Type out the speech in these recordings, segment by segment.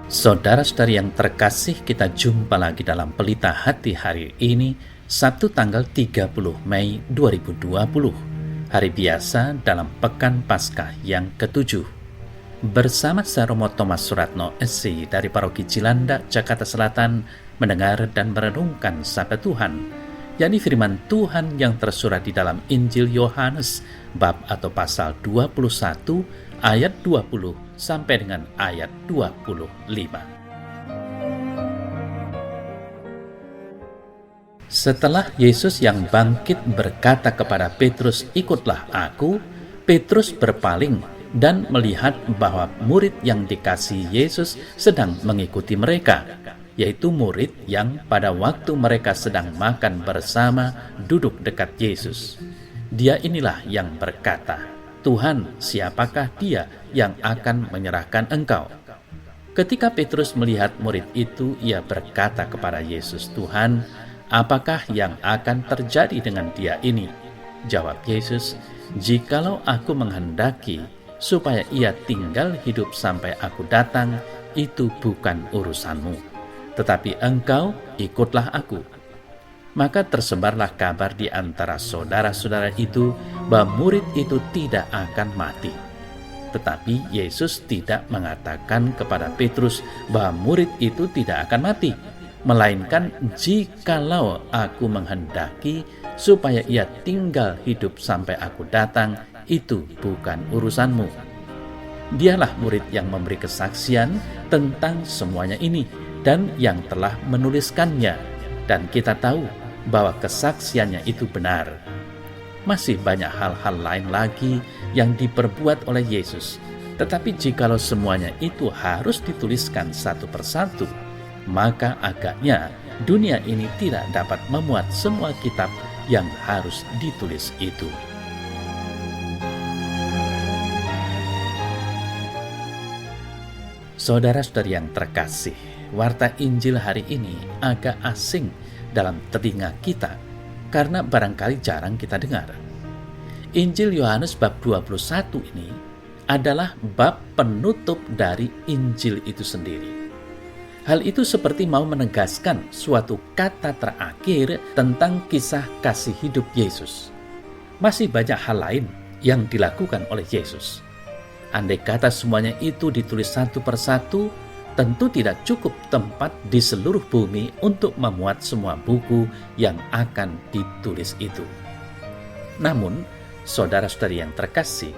Saudara-saudari yang terkasih, kita jumpa lagi dalam Pelita Hati hari ini, Sabtu tanggal 30 Mei 2020, hari biasa dalam Pekan Paskah yang ke-7. Bersama saya Romo Thomas Suratno, SC dari Paroki Cilanda, Jakarta Selatan, mendengar dan merenungkan sabda Tuhan, yakni firman Tuhan yang tersurat di dalam Injil Yohanes, bab atau pasal 21, ayat 20 sampai dengan ayat 25. Setelah Yesus yang bangkit berkata kepada Petrus, "Ikutlah aku," Petrus berpaling dan melihat bahwa murid yang dikasihi Yesus sedang mengikuti mereka, yaitu murid yang pada waktu mereka sedang makan bersama duduk dekat Yesus. Dia inilah yang berkata, "Tuhan, siapakah dia yang akan menyerahkan engkau?" Ketika Petrus melihat murid itu, ia berkata kepada Yesus, "Tuhan, apakah yang akan terjadi dengan dia ini?" Jawab Yesus, "Jikalau aku menghendaki supaya ia tinggal hidup sampai aku datang, itu bukan urusanmu. Tetapi engkau ikutlah aku." Maka tersebarlah kabar di antara saudara-saudara itu bahwa murid itu tidak akan mati. Tetapi Yesus tidak mengatakan kepada Petrus bahwa murid itu tidak akan mati, melainkan jikalau aku menghendaki supaya ia tinggal hidup sampai aku datang, itu bukan urusanmu. Dialah murid yang memberi kesaksian tentang semuanya ini dan yang telah menuliskannya, dan kita tahu bahwa kesaksiannya itu benar. Masih banyak hal-hal lain lagi yang diperbuat oleh Yesus, tetapi jikalau semuanya itu harus dituliskan satu persatu, maka agaknya dunia ini tidak dapat memuat semua kitab yang harus ditulis itu. Saudara-saudari yang terkasih, warta Injil hari ini agak asing dalam telinga kita karena barangkali jarang kita dengar. Injil Yohanes bab 21 ini adalah bab penutup dari Injil itu sendiri. Hal itu seperti mau menegaskan suatu kata terakhir tentang kisah kasih hidup Yesus. Masih banyak hal lain yang dilakukan oleh Yesus. Andai kata semuanya itu ditulis satu persatu, tentu tidak cukup tempat di seluruh bumi untuk memuat semua buku yang akan ditulis itu. Namun, saudara-saudari yang terkasih,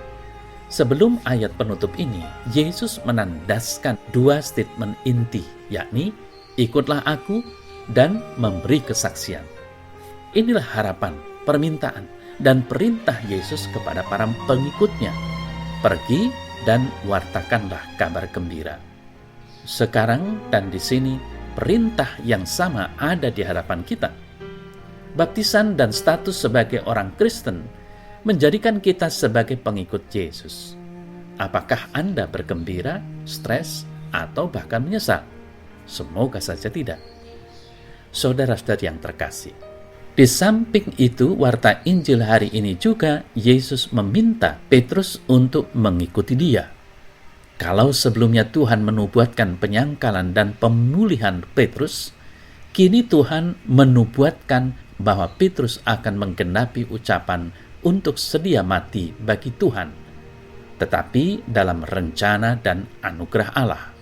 sebelum ayat penutup ini, Yesus menandaskan dua statement inti, yakni ikutlah aku dan memberi kesaksian. Inilah harapan, permintaan, dan perintah Yesus kepada para pengikutnya. Pergi dan wartakanlah kabar gembira. Sekarang dan di sini perintah yang sama ada di hadapan kita. Baptisan dan status sebagai orang Kristen menjadikan kita sebagai pengikut Yesus. Apakah Anda bergembira, stres, atau bahkan menyesal? Semoga saja tidak. Saudara-saudari yang terkasih, di samping itu warta Injil hari ini juga Yesus meminta Petrus untuk mengikuti dia. Kalau sebelumnya Tuhan menubuatkan penyangkalan dan pemulihan Petrus, kini Tuhan menubuatkan bahwa Petrus akan menggenapi ucapan untuk sedia mati bagi Tuhan, tetapi dalam rencana dan anugerah Allah.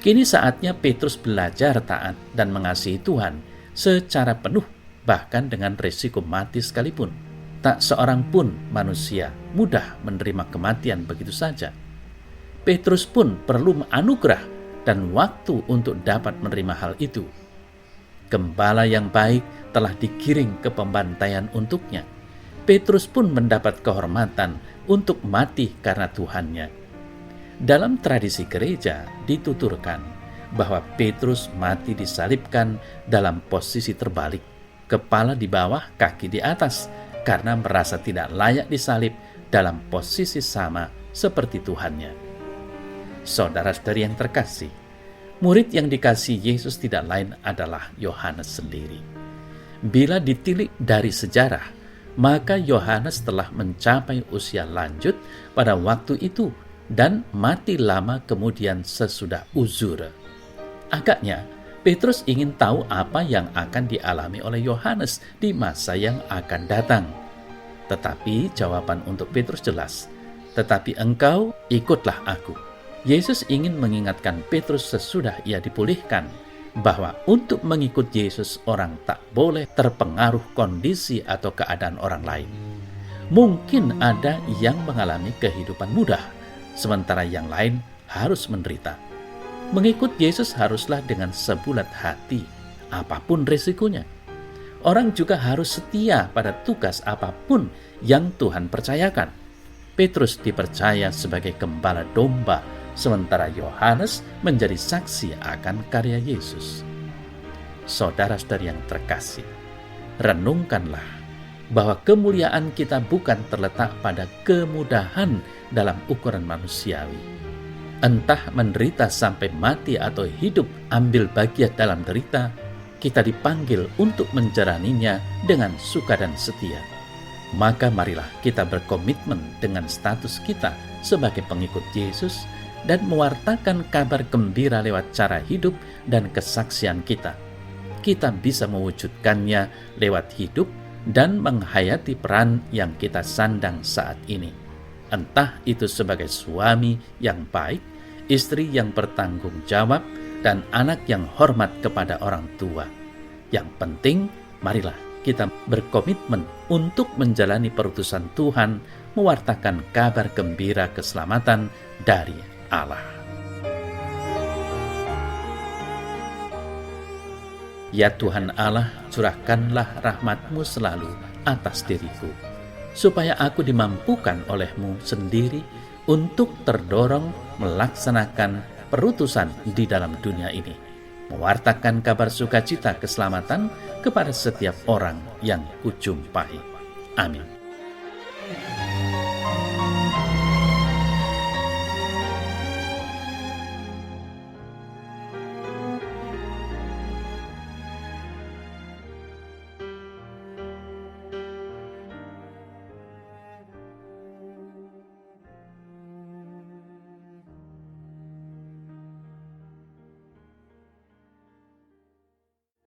Kini saatnya Petrus belajar taat dan mengasihi Tuhan secara penuh, bahkan dengan risiko mati sekalipun. Tak seorang pun manusia mudah menerima kematian begitu saja. Petrus pun perlu anugerah dan waktu untuk dapat menerima hal itu. Gembala yang baik telah digiring ke pembantaian untuknya. Petrus pun mendapat kehormatan untuk mati karena Tuhannya. Dalam tradisi gereja dituturkan bahwa Petrus mati disalibkan dalam posisi terbalik, kepala di bawah, kaki di atas, karena merasa tidak layak disalib dalam posisi sama seperti Tuhannya. Saudara-saudari yang terkasih, murid yang dikasihi Yesus tidak lain adalah Yohanes sendiri. Bila ditilik dari sejarah, maka Yohanes telah mencapai usia lanjut pada waktu itu dan mati lama kemudian sesudah uzur. Agaknya Petrus ingin tahu apa yang akan dialami oleh Yohanes di masa yang akan datang. Tetapi jawaban untuk Petrus jelas, "Tetapi engkau ikutlah aku." Yesus ingin mengingatkan Petrus sesudah ia dipulihkan bahwa untuk mengikut Yesus orang tak boleh terpengaruh kondisi atau keadaan orang lain. Mungkin ada yang mengalami kehidupan mudah, sementara yang lain harus menderita. Mengikut Yesus haruslah dengan sebulat hati, apapun risikonya. Orang juga harus setia pada tugas apapun yang Tuhan percayakan. Petrus dipercaya sebagai gembala domba, sementara Yohanes menjadi saksi akan karya Yesus. Saudara-saudari yang terkasih, renungkanlah bahwa kemuliaan kita bukan terletak pada kemudahan dalam ukuran manusiawi. Entah menderita sampai mati atau hidup ambil bagian dalam derita, kita dipanggil untuk menjalaninya dengan suka dan setia. Maka marilah kita berkomitmen dengan status kita sebagai pengikut Yesus dan mewartakan kabar gembira lewat cara hidup dan kesaksian kita. Kita bisa mewujudkannya lewat hidup dan menghayati peran yang kita sandang saat ini. Entah itu sebagai suami yang baik, istri yang bertanggung jawab, dan anak yang hormat kepada orang tua. Yang penting, marilah kita berkomitmen untuk menjalani perutusan Tuhan, mewartakan kabar gembira keselamatan dari Allah. Ya Tuhan Allah, curahkanlah rahmat-Mu selalu atas diriku, supaya aku dimampukan oleh-Mu sendiri untuk terdorong melaksanakan perutusan di dalam dunia ini, mewartakan kabar sukacita keselamatan kepada setiap orang yang kujumpai. Amin.